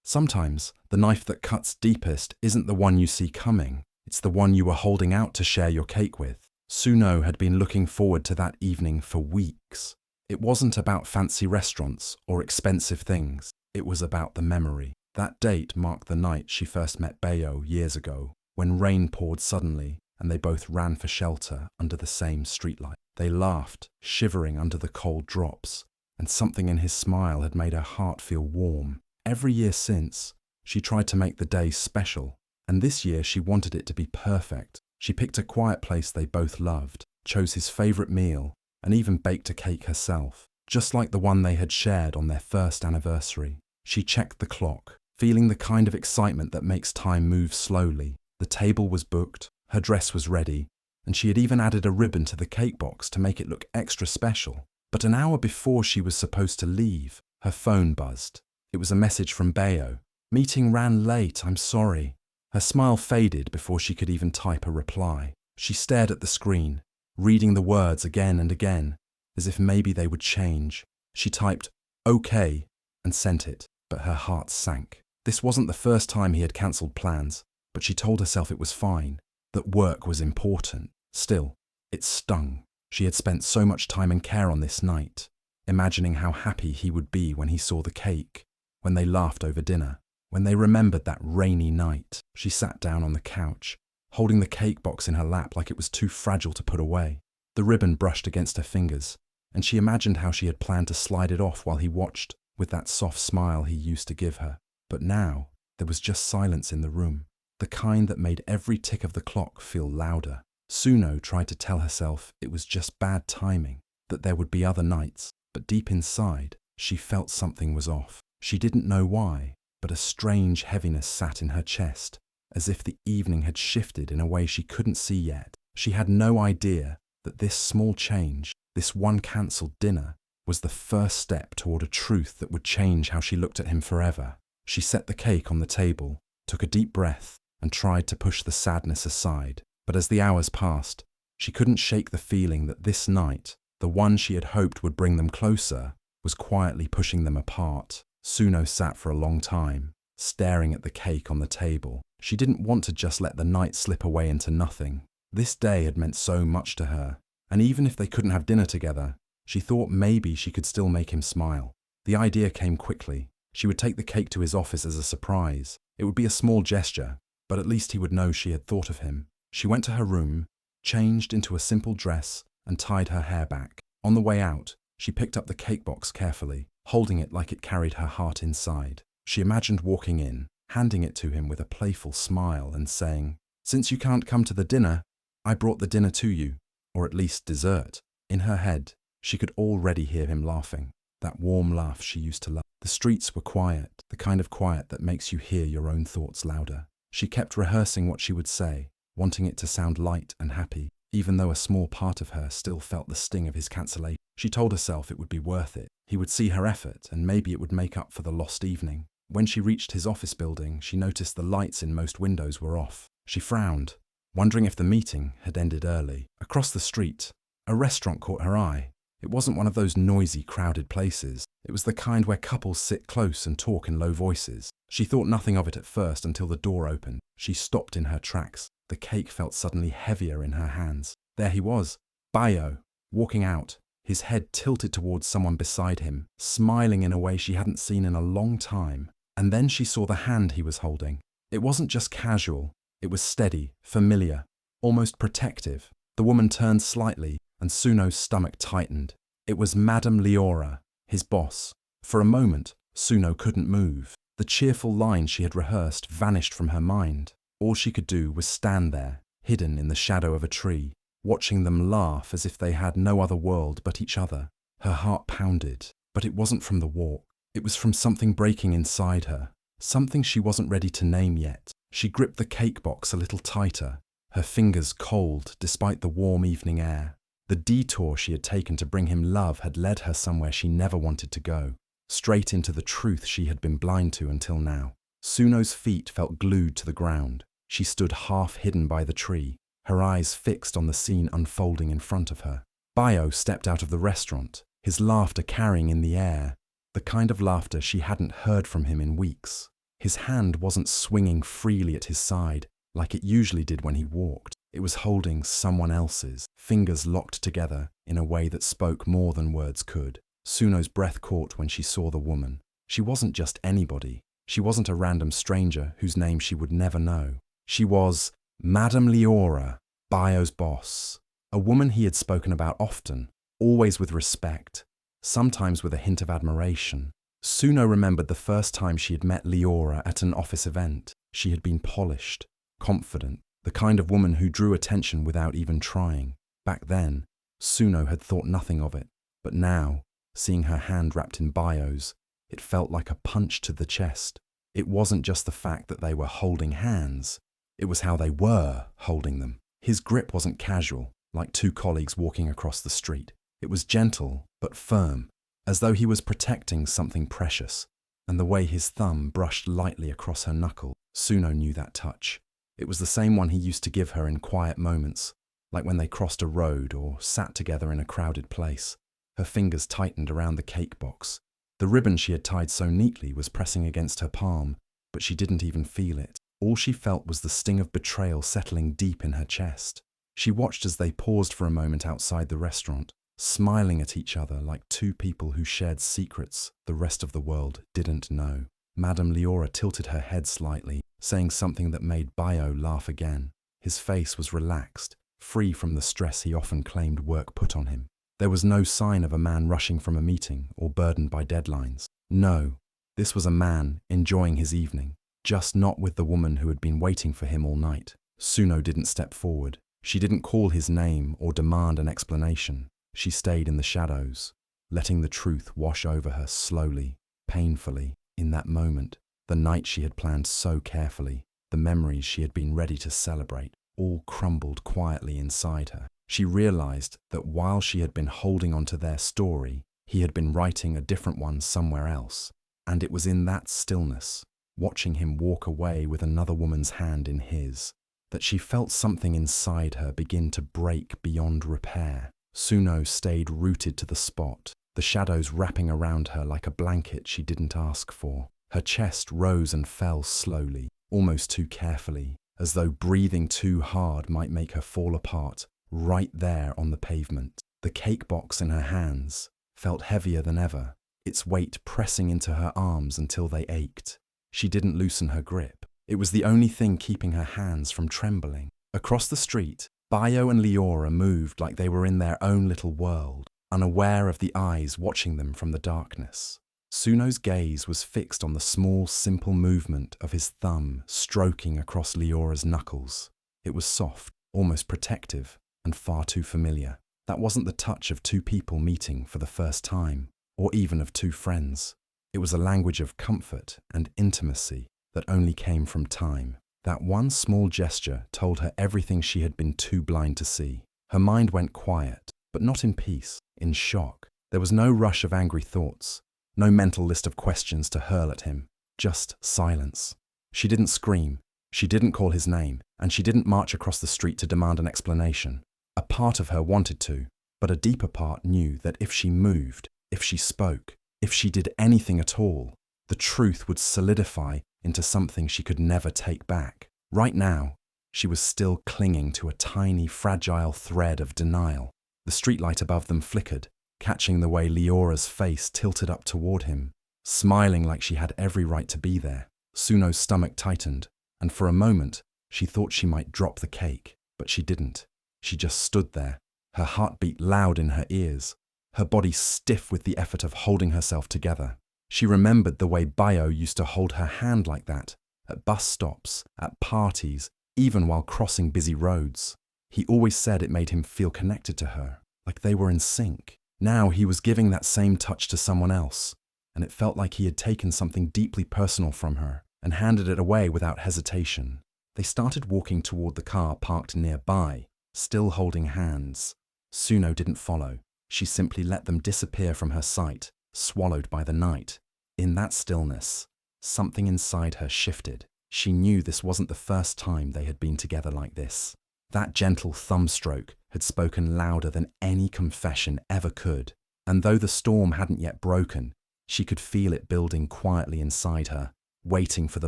Sometimes, the knife that cuts deepest isn't the one you see coming, it's the one you were holding out to share your cake with. Suno had been looking forward to that evening for weeks. It wasn't about fancy restaurants or expensive things, it was about the memory. That date marked the night she first met Bayo years ago, when rain poured suddenly and they both ran for shelter under the same streetlight. They laughed, shivering under the cold drops, and something in his smile had made her heart feel warm. Every year since, she tried to make the day special, and this year she wanted it to be perfect. She picked a quiet place they both loved, chose his favourite meal, and even baked a cake herself, just like the one they had shared on their first anniversary. She checked the clock, feeling the kind of excitement that makes time move slowly. The table was booked, her dress was ready, and she had even added a ribbon to the cake box to make it look extra special. But an hour before she was supposed to leave, her phone buzzed. It was a message from Bayo. "Meeting ran late, I'm sorry." Her smile faded before she could even type a reply. She stared at the screen, reading the words again and again, as if maybe they would change. She typed, "Okay," and sent it, but her heart sank. This wasn't the first time he had cancelled plans, but she told herself it was fine, that work was important. Still, it stung. She had spent so much time and care on this night, imagining how happy he would be when he saw the cake, when they laughed over dinner, when they remembered that rainy night. She sat down on the couch, holding the cake box in her lap like it was too fragile to put away. The ribbon brushed against her fingers, and she imagined how she had planned to slide it off while he watched with that soft smile he used to give her. But now, there was just silence in the room, the kind that made every tick of the clock feel louder. Suno tried to tell herself it was just bad timing, that there would be other nights, but deep inside, she felt something was off. She didn't know why, but a strange heaviness sat in her chest, as if the evening had shifted in a way she couldn't see yet. She had no idea that this small change, this one cancelled dinner, was the first step toward a truth that would change how she looked at him forever. She set the cake on the table, took a deep breath, and tried to push the sadness aside. But as the hours passed, she couldn't shake the feeling that this night, the one she had hoped would bring them closer, was quietly pushing them apart. Suno sat for a long time, staring at the cake on the table. She didn't want to just let the night slip away into nothing. This day had meant so much to her, and even if they couldn't have dinner together, she thought maybe she could still make him smile. The idea came quickly. She would take the cake to his office as a surprise. It would be a small gesture, but at least he would know she had thought of him. She went to her room, changed into a simple dress, and tied her hair back. On the way out, she picked up the cake box carefully, holding it like it carried her heart inside. She imagined walking in, handing it to him with a playful smile and saying, "Since you can't come to the dinner, I brought the dinner to you, or at least dessert." In her head, she could already hear him laughing, that warm laugh she used to love. The streets were quiet, the kind of quiet that makes you hear your own thoughts louder. She kept rehearsing what she would say, wanting it to sound light and happy, even though a small part of her still felt the sting of his cancellation. She told herself it would be worth it. He would see her effort, and maybe it would make up for the lost evening. When she reached his office building, she noticed the lights in most windows were off. She frowned, wondering if the meeting had ended early. Across the street, a restaurant caught her eye. It wasn't one of those noisy, crowded places. It was the kind where couples sit close and talk in low voices. She thought nothing of it at first until the door opened. She stopped in her tracks. The cake felt suddenly heavier in her hands. There he was, Bayo, walking out, his head tilted towards someone beside him, smiling in a way she hadn't seen in a long time. And then she saw the hand he was holding. It wasn't just casual. It was steady, familiar, almost protective. The woman turned slightly, and Suno's stomach tightened. It was Madame Leora, his boss. For a moment, Suno couldn't move. The cheerful line she had rehearsed vanished from her mind. All she could do was stand there, hidden in the shadow of a tree, watching them laugh as if they had no other world but each other. Her heart pounded, but it wasn't from the walk. It was from something breaking inside her, something she wasn't ready to name yet. She gripped the cake box a little tighter, her fingers cold despite the warm evening air. The detour she had taken to bring him love had led her somewhere she never wanted to go, straight into the truth she had been blind to until now. Suno's feet felt glued to the ground. She stood half hidden by the tree, her eyes fixed on the scene unfolding in front of her. Bayo stepped out of the restaurant, his laughter carrying in the air, the kind of laughter she hadn't heard from him in weeks. His hand wasn't swinging freely at his side like it usually did when he walked. It was holding someone else's, fingers locked together in a way that spoke more than words could. Suno's breath caught when she saw the woman. She wasn't just anybody. She wasn't a random stranger whose name she would never know. She was Madame Leora, Bayo's boss, a woman he had spoken about often, always with respect, sometimes with a hint of admiration. Suno remembered the first time she had met Leora at an office event. She had been polished, confident, the kind of woman who drew attention without even trying. Back then, Suno had thought nothing of it, but now, seeing her hand wrapped in Bayo's, it felt like a punch to the chest. It wasn't just the fact that they were holding hands, it was how they were holding them. His grip wasn't casual, like two colleagues walking across the street. It was gentle, but firm, as though he was protecting something precious, and the way his thumb brushed lightly across her knuckle, Suno knew that touch. It was the same one he used to give her in quiet moments, like when they crossed a road or sat together in a crowded place. Her fingers tightened around the cake box. The ribbon she had tied so neatly was pressing against her palm, but she didn't even feel it. All she felt was the sting of betrayal settling deep in her chest. She watched as they paused for a moment outside the restaurant, smiling at each other like two people who shared secrets the rest of the world didn't know. Madame Leora tilted her head slightly, saying something that made Bayo laugh again. His face was relaxed, free from the stress he often claimed work put on him. There was no sign of a man rushing from a meeting or burdened by deadlines. No, this was a man enjoying his evening, just not with the woman who had been waiting for him all night. Suno didn't step forward. She didn't call his name or demand an explanation. She stayed in the shadows, letting the truth wash over her slowly, painfully. In that moment, the night she had planned so carefully, the memories she had been ready to celebrate, all crumbled quietly inside her. She realized that while she had been holding on to their story, he had been writing a different one somewhere else. And it was in that stillness, watching him walk away with another woman's hand in his, that she felt something inside her begin to break beyond repair. Suno stayed rooted to the spot, the shadows wrapping around her like a blanket she didn't ask for. Her chest rose and fell slowly, almost too carefully, as though breathing too hard might make her fall apart right there on the pavement. The cake box in her hands felt heavier than ever, its weight pressing into her arms until they ached. She didn't loosen her grip. It was the only thing keeping her hands from trembling. Across the street, Bayo and Leora moved like they were in their own little world, unaware of the eyes watching them from the darkness. Suno's gaze was fixed on the small, simple movement of his thumb stroking across Leora's knuckles. It was soft, almost protective, and far too familiar. That wasn't the touch of two people meeting for the first time, or even of two friends. It was a language of comfort and intimacy that only came from time. That one small gesture told her everything she had been too blind to see. Her mind went quiet, but not in peace, in shock. There was no rush of angry thoughts, no mental list of questions to hurl at him, just silence. She didn't scream, she didn't call his name, and she didn't march across the street to demand an explanation. A part of her wanted to, but a deeper part knew that if she moved, if she spoke, if she did anything at all, the truth would solidify into something she could never take back. Right now, she was still clinging to a tiny, fragile thread of denial. The streetlight above them flickered, catching the way Leora's face tilted up toward him, smiling like she had every right to be there. Suno's stomach tightened, and for a moment, she thought she might drop the cake, but she didn't. She just stood there, her heartbeat loud in her ears, her body stiff with the effort of holding herself together. She remembered the way Bayo used to hold her hand like that, at bus stops, at parties, even while crossing busy roads. He always said it made him feel connected to her, like they were in sync. Now he was giving that same touch to someone else, and it felt like he had taken something deeply personal from her and handed it away without hesitation. They started walking toward the car parked nearby, still holding hands. Suno didn't follow. She simply let them disappear from her sight, swallowed by the night. In that stillness, something inside her shifted. She knew this wasn't the first time they had been together like this. That gentle thumb stroke had spoken louder than any confession ever could, and though the storm hadn't yet broken, she could feel it building quietly inside her, waiting for the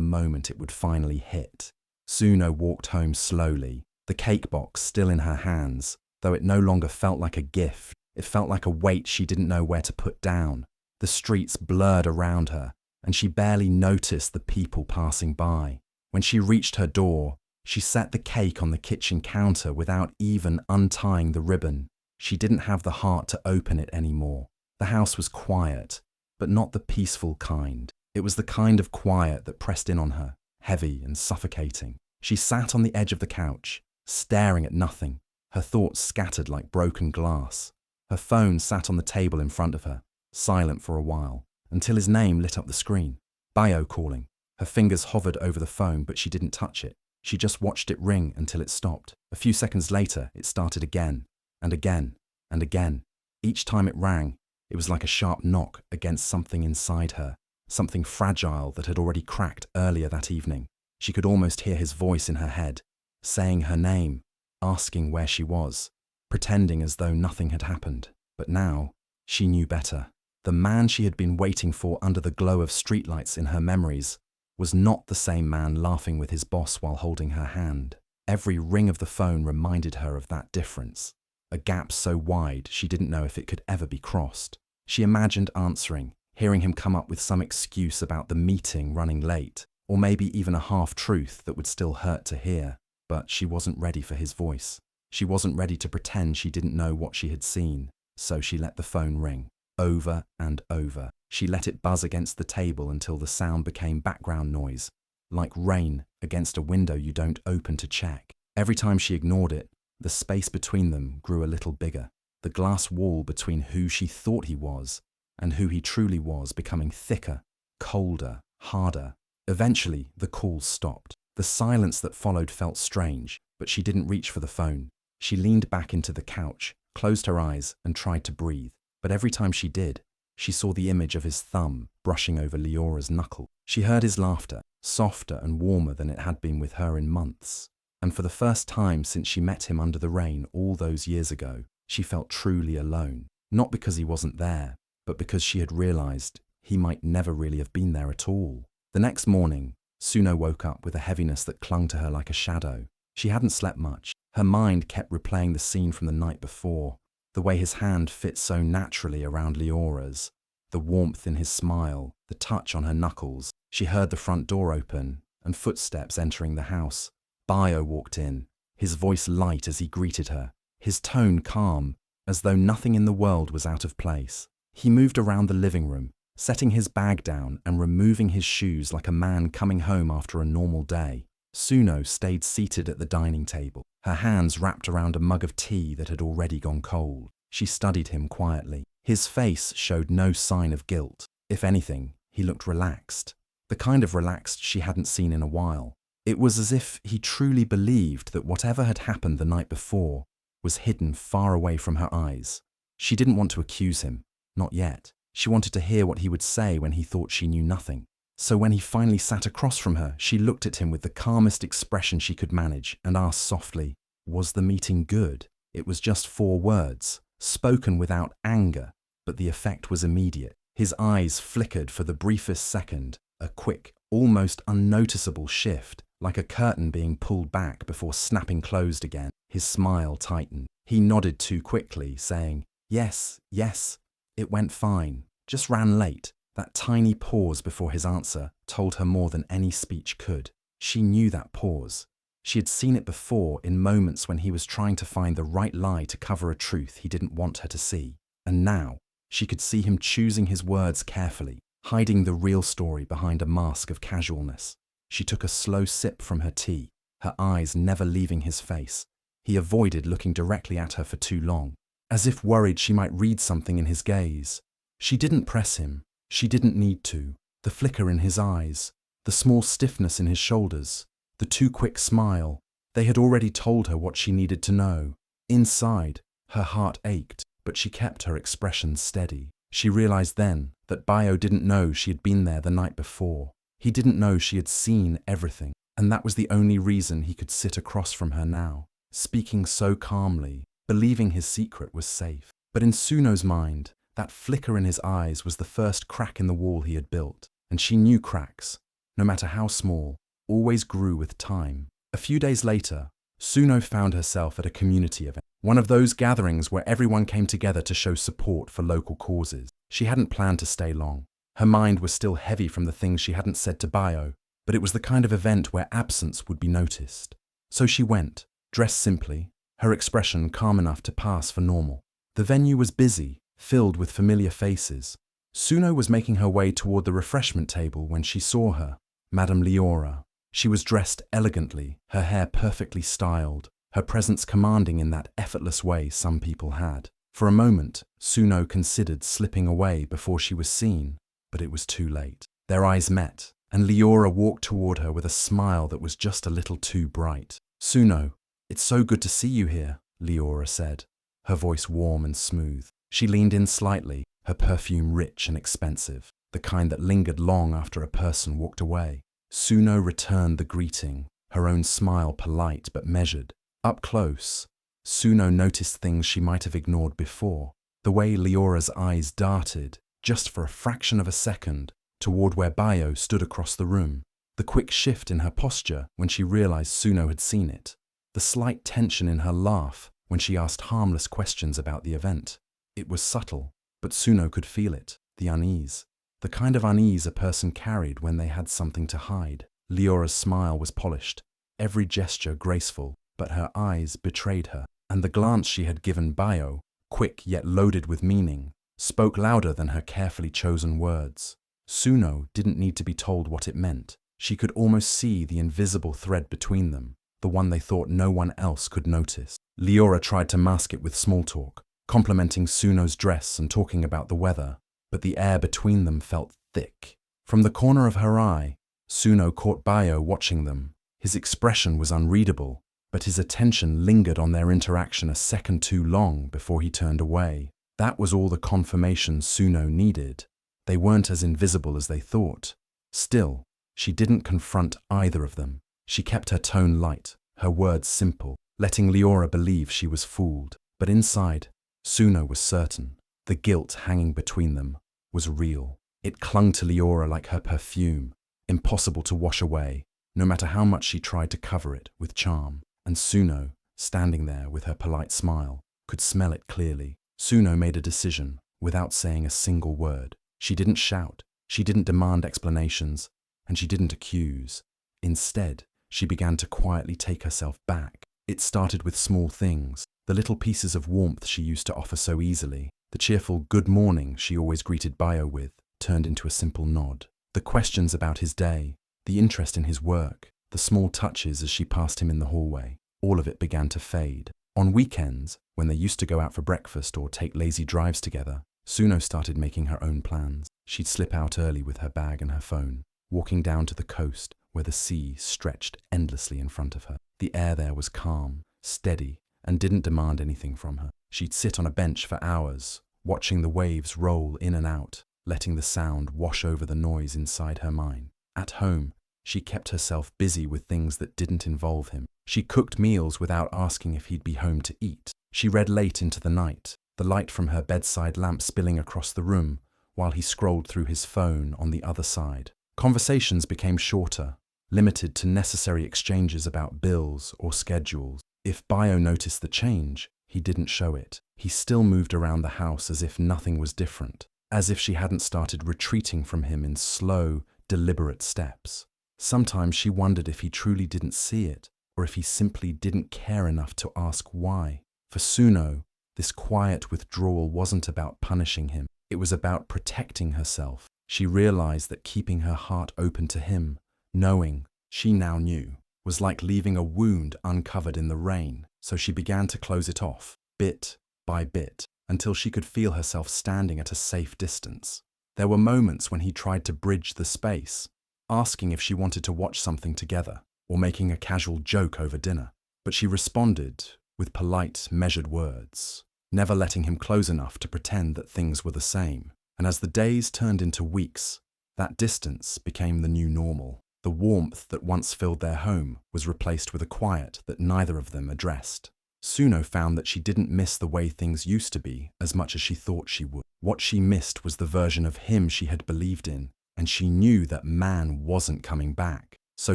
moment it would finally hit. Suno walked home slowly, the cake box still in her hands, though it no longer felt like a gift. It felt like a weight she didn't know where to put down. The streets blurred around her, and she barely noticed the people passing by. When she reached her door, she set the cake on the kitchen counter without even untying the ribbon. She didn't have the heart to open it anymore. The house was quiet, but not the peaceful kind. It was the kind of quiet that pressed in on her, heavy and suffocating. She sat on the edge of the couch, staring at nothing, her thoughts scattered like broken glass. Her phone sat on the table in front of her, silent for a while, until his name lit up the screen. Bayo calling. Her fingers hovered over the phone, but she didn't touch it. She just watched it ring until it stopped. A few seconds later, it started again, and again, and again. Each time it rang, it was like a sharp knock against something inside her, something fragile that had already cracked earlier that evening. She could almost hear his voice in her head, saying her name, asking where she was, pretending as though nothing had happened. But now, she knew better. The man she had been waiting for under the glow of streetlights in her memories was not the same man laughing with his boss while holding her hand. Every ring of the phone reminded her of that difference, a gap so wide she didn't know if it could ever be crossed. She imagined answering, hearing him come up with some excuse about the meeting running late, or maybe even a half-truth that would still hurt to hear. But she wasn't ready for his voice. She wasn't ready to pretend she didn't know what she had seen, so she let the phone ring. Over and over. She let it buzz against the table until the sound became background noise, like rain against a window you don't open to check. Every time she ignored it, the space between them grew a little bigger, the glass wall between who she thought he was and who he truly was becoming thicker, colder, harder. Eventually, the call stopped. The silence that followed felt strange, but she didn't reach for the phone. She leaned back into the couch, closed her eyes, and tried to breathe. But every time she did, she saw the image of his thumb brushing over Leora's knuckle. She heard his laughter, softer and warmer than it had been with her in months. And for the first time since she met him under the rain all those years ago, she felt truly alone. Not because he wasn't there, but because she had realized he might never really have been there at all. The next morning, Suno woke up with a heaviness that clung to her like a shadow. She hadn't slept much. Her mind kept replaying the scene from the night before, the way his hand fit so naturally around Leora's, the warmth in his smile, the touch on her knuckles. She heard the front door open and footsteps entering the house. Bayo walked in, his voice light as he greeted her, his tone calm, as though nothing in the world was out of place. He moved around the living room, setting his bag down and removing his shoes like a man coming home after a normal day. Suno stayed seated at the dining table, her hands wrapped around a mug of tea that had already gone cold. She studied him quietly. His face showed no sign of guilt. If anything, he looked relaxed, the kind of relaxed she hadn't seen in a while. It was as if he truly believed that whatever had happened the night before was hidden far away from her eyes. She didn't want to accuse him, not yet. She wanted to hear what he would say when he thought she knew nothing. So when he finally sat across from her, she looked at him with the calmest expression she could manage and asked softly, "Was the meeting good?" It was just 4 words, spoken without anger, but the effect was immediate. His eyes flickered for the briefest second, a quick, almost unnoticeable shift, like a curtain being pulled back before snapping closed again. His smile tightened. He nodded too quickly, saying, "Yes, yes, it went fine, just ran late." That tiny pause before his answer told her more than any speech could. She knew that pause. She had seen it before in moments when he was trying to find the right lie to cover a truth he didn't want her to see. And now, she could see him choosing his words carefully, hiding the real story behind a mask of casualness. She took a slow sip from her tea, her eyes never leaving his face. He avoided looking directly at her for too long, as if worried she might read something in his gaze. She didn't press him. She didn't need to. The flicker in his eyes, the small stiffness in his shoulders, the too quick smile, they had already told her what she needed to know. Inside, her heart ached, but she kept her expression steady. She realized then that Bayo didn't know she had been there the night before. He didn't know she had seen everything, and that was the only reason he could sit across from her now, speaking so calmly, believing his secret was safe. But in Suno's mind, that flicker in his eyes was the first crack in the wall he had built, and she knew cracks. no matter how small, always grew with time. A few days later, Suno found herself at a community event, one of those gatherings where everyone came together to show support for local causes. She hadn't planned to stay long. Her mind was still heavy from the things she hadn't said to Bayo, but it was the kind of event where absence would be noticed. So she went, dressed simply, her expression calm enough to pass for normal. The venue was busy, filled with familiar faces. Suno was making her way toward the refreshment table when she saw her, Madame Leora. She was dressed elegantly, her hair perfectly styled, her presence commanding in that effortless way some people had. For a moment, Suno considered slipping away before she was seen, but it was too late. Their eyes met, and Leora walked toward her with a smile that was just a little too bright. "Suno, it's so good to see you here," Leora said, her voice warm and smooth. She leaned in slightly, her perfume rich and expensive, the kind that lingered long after a person walked away. Suno returned the greeting, her own smile polite but measured. Up close, Suno noticed things she might have ignored before. The way Leora's eyes darted, just for a fraction of a second, toward where Bayo stood across the room. The quick shift in her posture when she realized Suno had seen it. The slight tension in her laugh when she asked harmless questions about the event. It was subtle, but Suno could feel it, the unease. The kind of unease a person carried when they had something to hide. Leora's smile was polished, every gesture graceful, but her eyes betrayed her, and the glance she had given Bayo, quick yet loaded with meaning, spoke louder than her carefully chosen words. Suno didn't need to be told what it meant. She could almost see the invisible thread between them, the one they thought no one else could notice. Leora tried to mask it with small talk, complimenting Suno's dress and talking about the weather, but the air between them felt thick. From the corner of her eye, Suno caught Bayo watching them. His expression was unreadable, but his attention lingered on their interaction a second too long before he turned away. That was all the confirmation Suno needed. They weren't as invisible as they thought. Still, she didn't confront either of them. She kept her tone light, her words simple, letting Leora believe she was fooled. But inside, Suno was certain. The guilt hanging between them was real. It clung to Leora like her perfume, impossible to wash away, no matter how much she tried to cover it with charm. And Suno, standing there with her polite smile, could smell it clearly. Suno made a decision, without saying a single word. She didn't shout, she didn't demand explanations, and she didn't accuse. Instead, she began to quietly take herself back. It started with small things, the little pieces of warmth she used to offer so easily. The cheerful good morning she always greeted Bayo with turned into a simple nod. The questions about his day, the interest in his work, the small touches as she passed him in the hallway, all of it began to fade. On weekends, when they used to go out for breakfast or take lazy drives together, Suno started making her own plans. She'd slip out early with her bag and her phone, walking down to the coast where the sea stretched endlessly in front of her. The air there was calm, steady, and didn't demand anything from her. She'd sit on a bench for hours, watching the waves roll in and out, letting the sound wash over the noise inside her mind. At home, she kept herself busy with things that didn't involve him. She cooked meals without asking if he'd be home to eat. She read late into the night, the light from her bedside lamp spilling across the room, while he scrolled through his phone on the other side. Conversations became shorter, limited to necessary exchanges about bills or schedules. If Bayo noticed the change, he didn't show it. He still moved around the house as if nothing was different, as if she hadn't started retreating from him in slow, deliberate steps. Sometimes she wondered if he truly didn't see it, or if he simply didn't care enough to ask why. For Suno, this quiet withdrawal wasn't about punishing him. It was about protecting herself. She realized that keeping her heart open to him, knowing she now knew, was like leaving a wound uncovered in the rain. So she began to close it off, bit by bit, until she could feel herself standing at a safe distance. There were moments when he tried to bridge the space, asking if she wanted to watch something together, or making a casual joke over dinner. But she responded with polite, measured words, never letting him close enough to pretend that things were the same. And as the days turned into weeks, that distance became the new normal. The warmth that once filled their home was replaced with a quiet that neither of them addressed. Suno found that she didn't miss the way things used to be as much as she thought she would. What she missed was the version of him she had believed in, and she knew that man wasn't coming back. So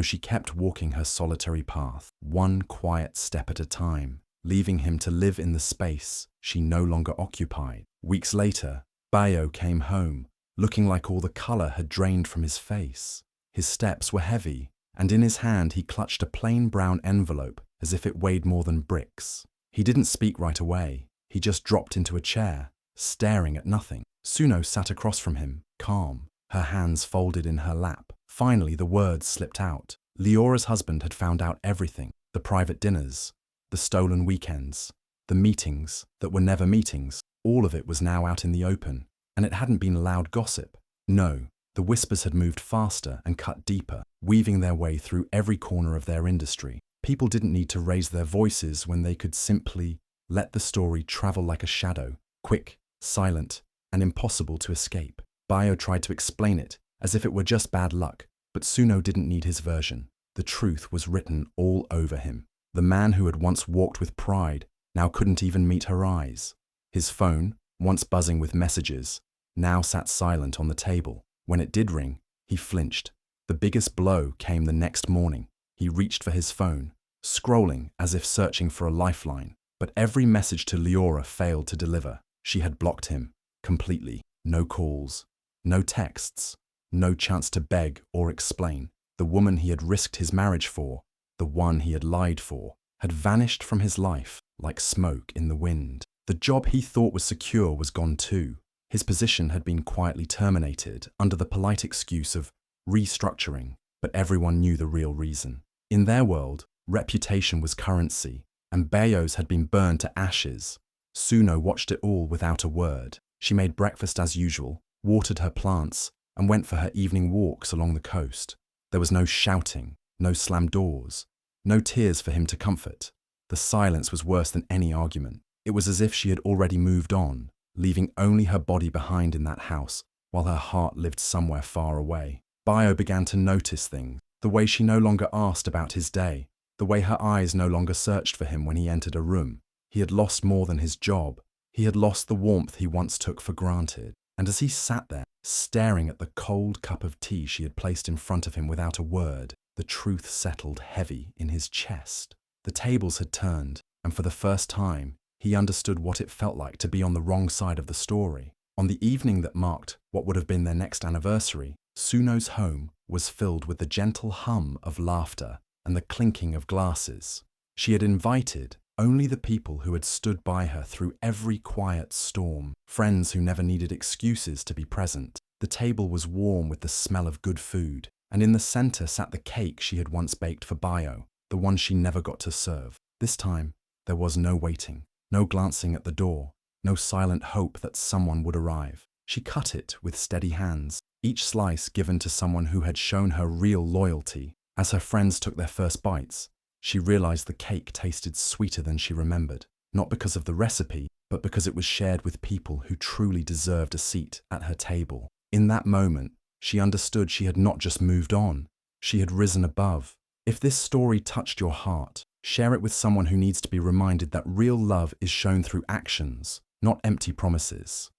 she kept walking her solitary path, one quiet step at a time, leaving him to live in the space she no longer occupied. Weeks later, Bayo came home, looking like all the color had drained from his face. His steps were heavy, and in his hand he clutched a plain brown envelope as if it weighed more than bricks. He didn't speak right away. He just dropped into a chair, staring at nothing. Suno sat across from him, calm, her hands folded in her lap. Finally, the words slipped out. Leora's husband had found out everything. The private dinners, the stolen weekends, the meetings that were never meetings. All of it was now out in the open, and it hadn't been loud gossip. No, the whispers had moved faster and cut deeper, weaving their way through every corner of their industry. People didn't need to raise their voices when they could simply let the story travel like a shadow, quick, silent, and impossible to escape. Bayo tried to explain it, as if it were just bad luck, but Suno didn't need his version. The truth was written all over him. The man who had once walked with pride now couldn't even meet her eyes. His phone, once buzzing with messages, now sat silent on the table. When it did ring, he flinched. The biggest blow came the next morning. He reached for his phone, scrolling as if searching for a lifeline. But every message to Leora failed to deliver. She had blocked him completely. No calls, no texts, no chance to beg or explain. The woman he had risked his marriage for, the one he had lied for, had vanished from his life like smoke in the wind. The job he thought was secure was gone too. His position had been quietly terminated under the polite excuse of restructuring, but everyone knew the real reason. In their world, reputation was currency, and Bayo's had been burned to ashes. Suno watched it all without a word. She made breakfast as usual, watered her plants, and went for her evening walks along the coast. There was no shouting, no slammed doors, no tears for him to comfort. The silence was worse than any argument. It was as if she had already moved on, leaving only her body behind in that house, while her heart lived somewhere far away. Bayo began to notice things, the way she no longer asked about his day, the way her eyes no longer searched for him when he entered a room. He had lost more than his job. He had lost the warmth he once took for granted. And as he sat there, staring at the cold cup of tea she had placed in front of him without a word, the truth settled heavy in his chest. The tables had turned, and for the first time, he understood what it felt like to be on the wrong side of the story. On the evening that marked what would have been their next anniversary, Suno's home was filled with the gentle hum of laughter and the clinking of glasses. She had invited only the people who had stood by her through every quiet storm, friends who never needed excuses to be present. The table was warm with the smell of good food, and in the center sat the cake she had once baked for Bayo, the one she never got to serve. This time, there was no waiting, no glancing at the door, no silent hope that someone would arrive. She cut it with steady hands, each slice given to someone who had shown her real loyalty. As her friends took their first bites, she realized the cake tasted sweeter than she remembered, not because of the recipe, but because it was shared with people who truly deserved a seat at her table. In that moment, she understood she had not just moved on, she had risen above. If this story touched your heart, share it with someone who needs to be reminded that real love is shown through actions, not empty promises.